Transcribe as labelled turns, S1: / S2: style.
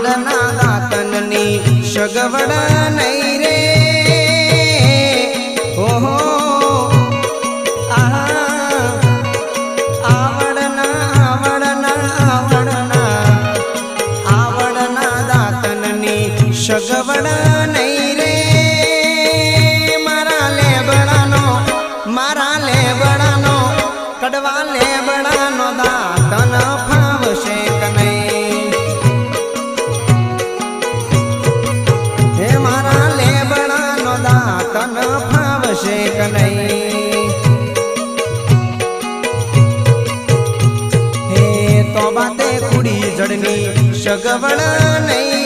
S1: આવડના દાતનની સગવડ નહીં રે ઓહો સગવડ નહીં રે મારા લેબડાનો કડવા લેબડાનો દાતન ફાવશે કે નહીં હે મારા લેબડાનો દાતન ફાવશે કે નહીં હે તો બાતે કુડી જડની સગવડ નહીં